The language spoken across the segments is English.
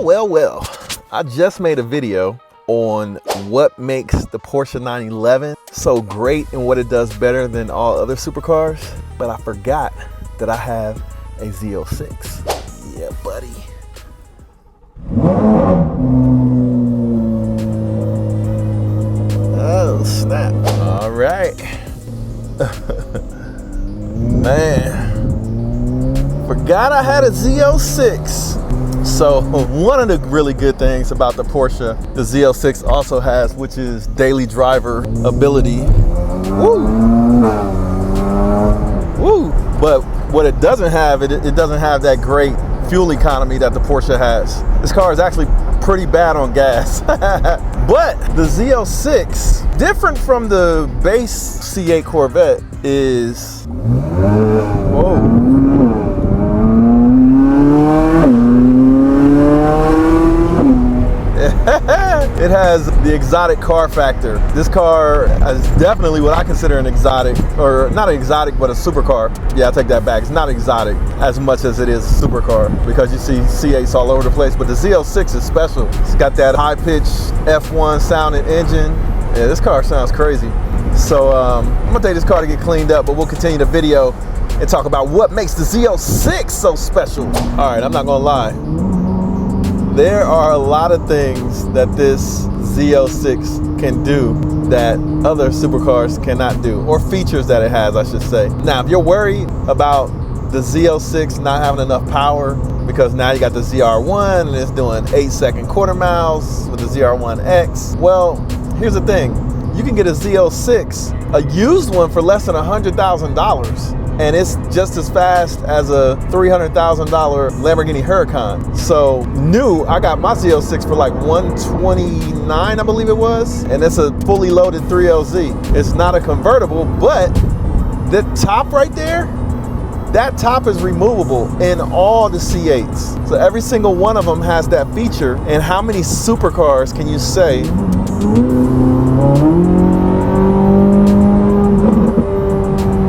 Well, I just made a video on what makes the Porsche 911 so great and what it does better than all other supercars, but I forgot that I have a Z06. Yeah, buddy. Oh, snap. All right. Man, forgot I had a Z06. So one of the really good things about the Porsche, the Z06 also has, which is daily driver ability. Woo! Woo! But what it doesn't have, it doesn't have that great fuel economy that the Porsche has. This car is actually pretty bad on gas. But the Z06, different from the base C8 Corvette, is, whoa. It has the exotic car factor. This car is definitely what I consider an exotic, or not an exotic, but a supercar. Yeah, I take that back. It's not exotic as much as it is a supercar, because you see C8s all over the place, but the Z06 is special. It's got that high-pitched F1 sounding engine. Yeah, this car sounds crazy. So I'm gonna take this car to get cleaned up, but we'll continue the video and talk about what makes the Z06 so special. All right, I'm not gonna lie. There are a lot of things that this Z06 can do that other supercars cannot do, or features that it has, I should say. Now, if you're worried about the Z06 not having enough power, because now you got the ZR1 and it's doing 8-second quarter miles with the ZR1X, well, here's the thing. You can get a Z06, a used one, for less than $100,000. And it's just as fast as a $300,000 Lamborghini Huracan. So new, I got my Z06 for like $129, I believe it was. And it's a fully loaded 3LZ. It's not a convertible, but the top right there, that top is removable in all the C8s. So every single one of them has that feature. And how many supercars can you say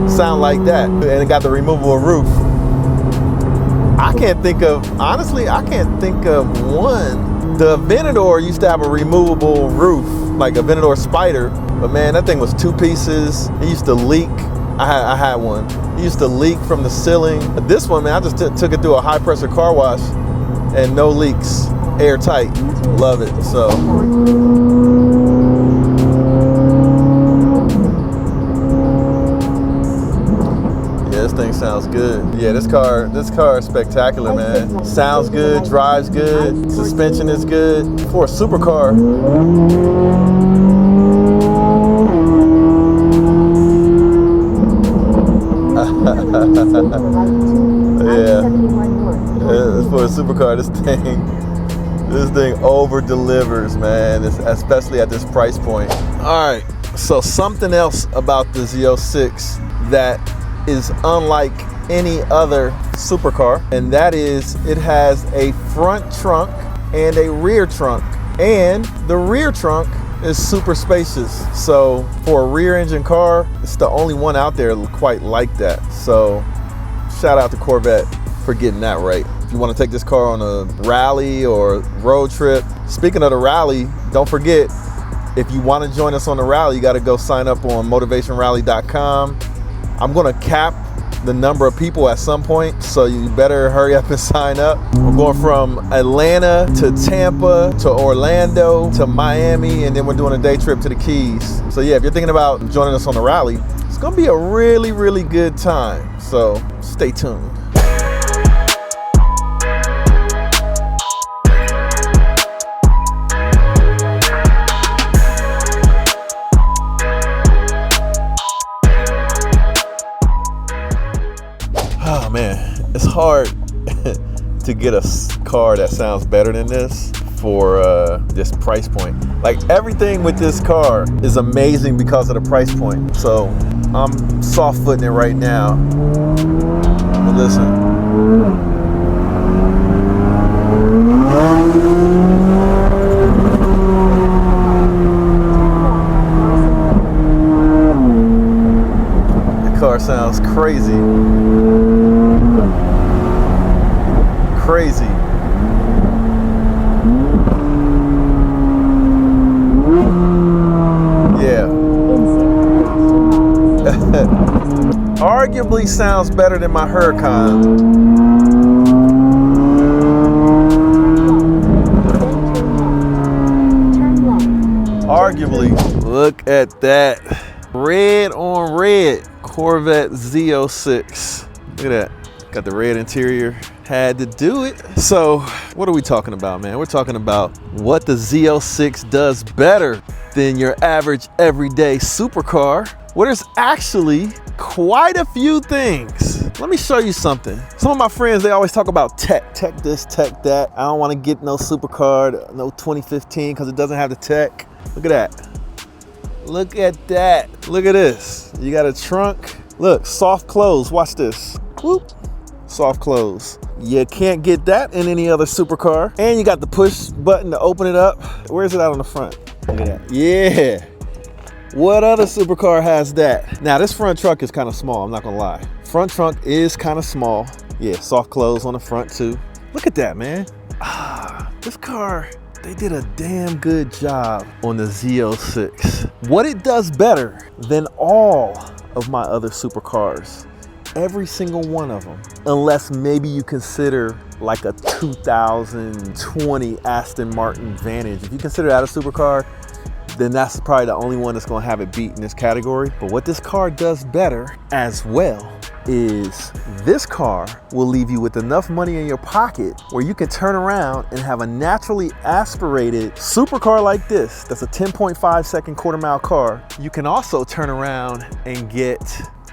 sound like that? And it got the removable roof. I can't think of, honestly, I can't think of one. The Aventador used to have a removable roof, like a Aventador Spider, but man, that thing was 2 pieces. It used to leak. I had one. It used to leak from the ceiling. But this one, man, I just took it through a high pressure car wash and no leaks, airtight. Love it. So this thing sounds good. Yeah, this car is spectacular, man. Sounds good, drives good, suspension is good. For a supercar, yeah. For a supercar, this thing over delivers, man. Especially at this price point. All right, so something else about the Z06 that is unlike any other supercar, and that is it has a front trunk and a rear trunk, and the rear trunk is super spacious. So for a rear engine car, it's the only one out there quite like that. So shout out to Corvette for getting that right. If you want to take this car on a rally or road trip, speaking of the rally, don't forget, if you want to join us on the rally, you got to go sign up on motivationrally.com. I'm gonna cap the number of people at some point, so you better hurry up and sign up. We're going from Atlanta to Tampa to Orlando to Miami, and then we're doing a day trip to the Keys. So yeah, if you're thinking about joining us on the rally, it's gonna be a really, really good time. So stay tuned. Oh man, it's hard to get a car that sounds better than this for this price point. Like, everything with this car is amazing because of the price point. So I'm soft footing it right now. But listen. The car sounds crazy. Crazy. arguably sounds better than my Huracan. Arguably. Look at that. Red on red. Corvette Z06. Look at that. Got the red interior. Had to do it. So what are we talking about, man? We're talking about what the Z06 does better than your average everyday supercar. Well, there's actually quite a few things. Let me show you something. Some of my friends, they always talk about tech this, tech that. I don't want to get no supercar, no 2015 because it doesn't have the tech. Look at that. Look at that. Look at this. You got a trunk. Look, soft close. Watch this. Whoop. Soft close. You can't get that in any other supercar. And you got the push button to open it up. Where's it out on the front? Look at that. Yeah. What other supercar has that? Now this front trunk is kind of small, I'm not gonna lie. Front trunk is kind of small. Yeah, soft close on the front too. Look at that, man. This car, they did a damn good job on the Z06. What it does better than all of my other supercars, every single one of them, unless maybe you consider like a 2020 Aston Martin Vantage. If you consider that a supercar, then that's probably the only one that's gonna have it beat in this category. But what this car does better as well is this car will leave you with enough money in your pocket where you can turn around and have a naturally aspirated supercar like this, that's a 10.5 second quarter mile car. You can also turn around and get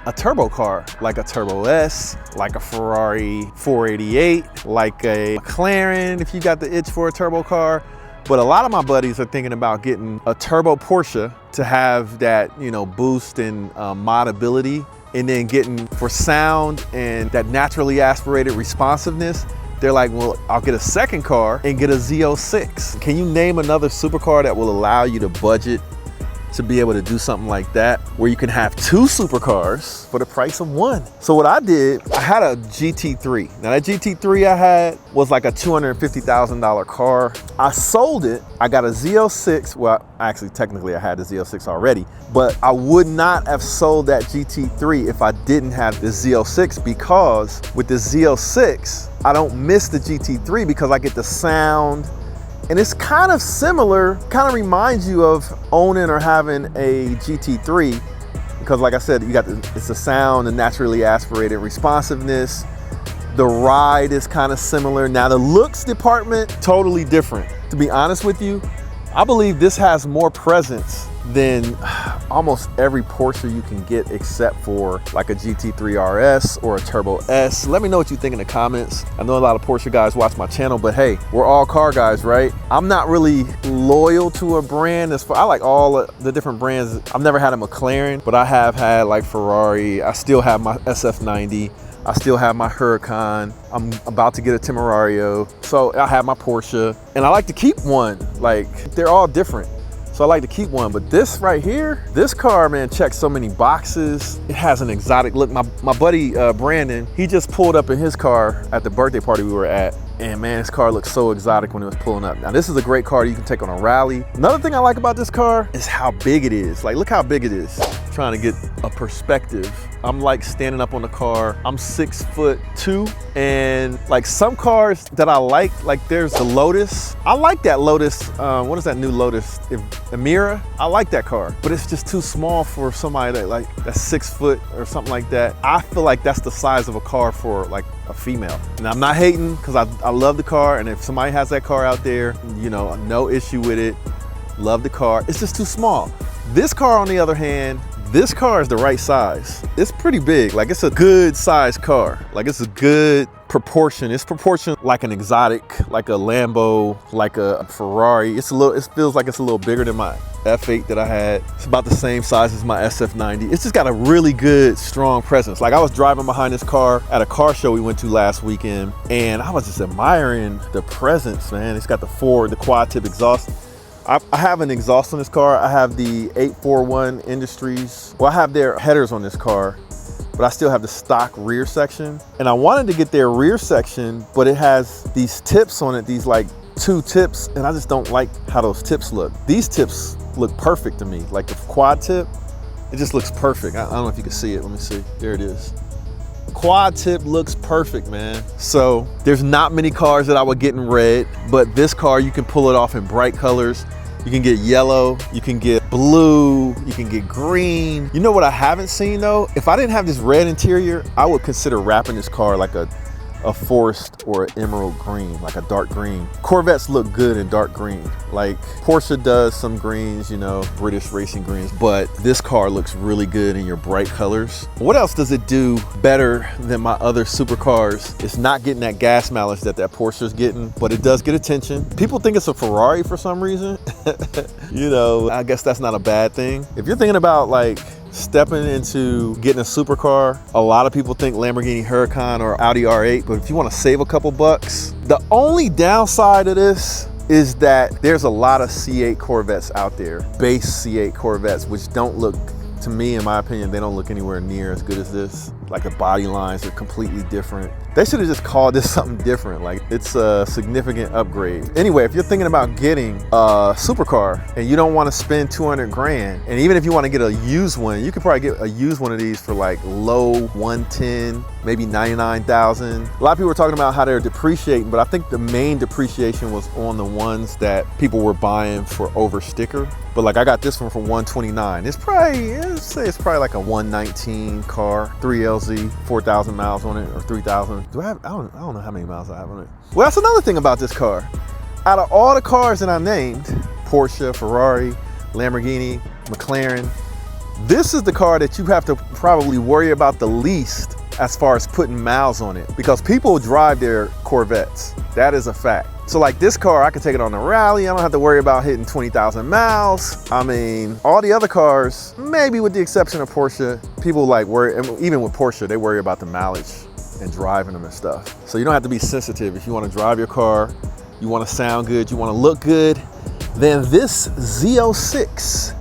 a turbo car, like a Turbo S, like a Ferrari 488, like a McLaren if you got the itch for a turbo car. But a lot of my buddies are thinking about getting a turbo Porsche to have that, you know, boost and modability, and then getting for sound and that naturally aspirated responsiveness. They're like, well, I'll get a second car and get a Z06. Can you name another supercar that will allow you to budget to be able to do something like that, where you can have two supercars for the price of one? So what I did, I had a GT3. Now that GT3 I had was like a $250,000 car. I sold it. I got a Z06. Well, actually, technically I had the Z06 already, but I would not have sold that GT3 if I didn't have the Z06, because with the Z06, I don't miss the GT3 because I get the sound. And it's kind of similar, kind of reminds you of owning or having a GT3, because like I said, you got it's the sound, the naturally aspirated responsiveness. The ride is kind of similar. Now the looks department, totally different. To be honest with you, I believe this has more presence than almost every Porsche you can get, except for like a GT3 RS or a Turbo S. Let me know what you think in the comments. I know a lot of Porsche guys watch my channel, but hey, we're all car guys, right? I'm not really loyal to a brand. I like all the different brands. I've never had a McLaren, but I have had like Ferrari. I still have my SF90. I still have my Huracan. I'm about to get a Temerario. So I have my Porsche, and I like to keep one. Like, they're all different. So I like to keep one, but this right here, this car, man, checks so many boxes. It has an exotic look. My buddy, Brandon, he just pulled up in his car at the birthday party we were at. And man, this car looks so exotic when it was pulling up. Now this is a great car you can take on a rally. Another thing I like about this car is how big it is. Like, look how big it is. I'm trying to get a perspective. I'm like standing up on the car. I'm 6'2", and like some cars that I like there's the Lotus. I like that Lotus. What is that new Lotus? Emira. I like that car, but it's just too small for somebody that's 6 foot or something like that. I feel like that's the size of a car for like a female. And I'm not hating, because I love the car, and if somebody has that car out there, you know, no issue with it. Love the car. It's just too small. This car, on the other hand, this car is the right size. It's pretty big. Like, it's a good size car. Like, it's a good proportion. It's proportioned like an exotic, like a Lambo, like a Ferrari. It feels like it's a little bigger than my F8 that I had. It's about the same size as my SF90. It's just got a really good, strong presence. Like, I was driving behind this car at a car show we went to last weekend, and I was just admiring the presence, man. It's got the quad tip exhaust. I have an exhaust on this car. I have the 841 Industries. Well, I have their headers on this car, but I still have the stock rear section. And I wanted to get their rear section, but it has these tips on it, these like 2 tips, and I just don't like how those tips look. These tips look perfect to me. Like the quad tip, it just looks perfect. I don't know if you can see it. Let me see. There it is. Quad tip looks perfect, man. So there's not many cars that I would get in red, but this car, you can pull it off in bright colors. You can get yellow, you can get blue, you can get green. You know what I haven't seen though? If I didn't have this red interior, I would consider wrapping this car like a forest or an emerald green, like a dark green. Corvettes look good in dark green. Like Porsche does some greens, you know, British racing greens, but this car looks really good in your bright colors. What else does it do better than my other supercars? It's not getting that gas mileage that Porsche is getting, but it does get attention. People think it's a Ferrari for some reason. You know, I guess that's not a bad thing. If you're thinking about like stepping into getting a supercar, a lot of people think Lamborghini Huracan or Audi R8, but if you want to save a couple bucks, the only downside of this is that there's a lot of C8 Corvettes out there, base C8 Corvettes, which don't look, to me, in my opinion, they don't look anywhere near as good as this. Like the body lines are completely different. They should have just called this something different. Like it's a significant upgrade. Anyway, if you're thinking about getting a supercar and you don't want to spend 200 grand, and even if you want to get a used one, you could probably get a used one of these for like low 110, maybe 99,000. A lot of people are talking about how they're depreciating, but I think the main depreciation was on the ones that people were buying for over sticker. But like I got this one for 129. It's probably, let's say it's probably like a 119 car, 3LZ, 4,000 miles on it, or 3,000. Do I have, I don't know how many miles I have on it. Well, that's another thing about this car. Out of all the cars that I named, Porsche, Ferrari, Lamborghini, McLaren, this is the car that you have to probably worry about the least as far as putting miles on it, because people drive their Corvettes. That is a fact. So like this car, I can take it on a rally. I don't have to worry about hitting 20,000 miles. I mean, all the other cars, maybe with the exception of Porsche, people like worry, even with Porsche, they worry about the mileage and driving them and stuff. So you don't have to be sensitive. If you want to drive your car, you want to sound good, you want to look good, then this Z06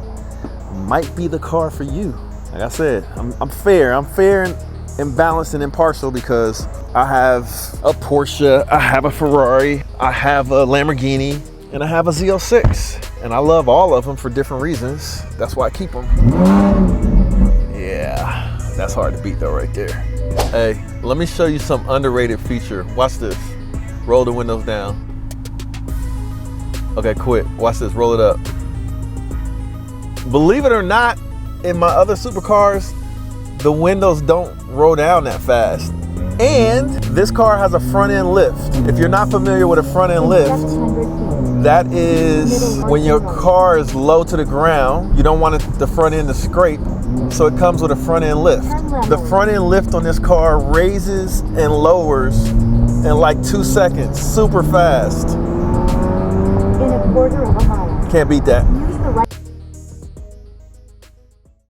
might be the car for you. Like I said, I'm fair and balanced and impartial, because I have a Porsche, I have a Ferrari, I have a Lamborghini, and I have a Z06. And I love all of them for different reasons. That's why I keep them. Yeah, that's hard to beat though right there. Hey, let me show you some underrated feature. Watch this. Roll the windows down. Okay, quit. Watch this, roll it up. Believe it or not, in my other supercars, the windows don't roll down that fast. And this car has a front end lift. If you're not familiar with a front end lift, that is when your car is low to the ground, you don't want the front end to scrape, so it comes with a front end lift. The front end lift on this car raises and lowers in like 2 seconds, super fast. In a quarter of a mile. Can't beat that. Use the right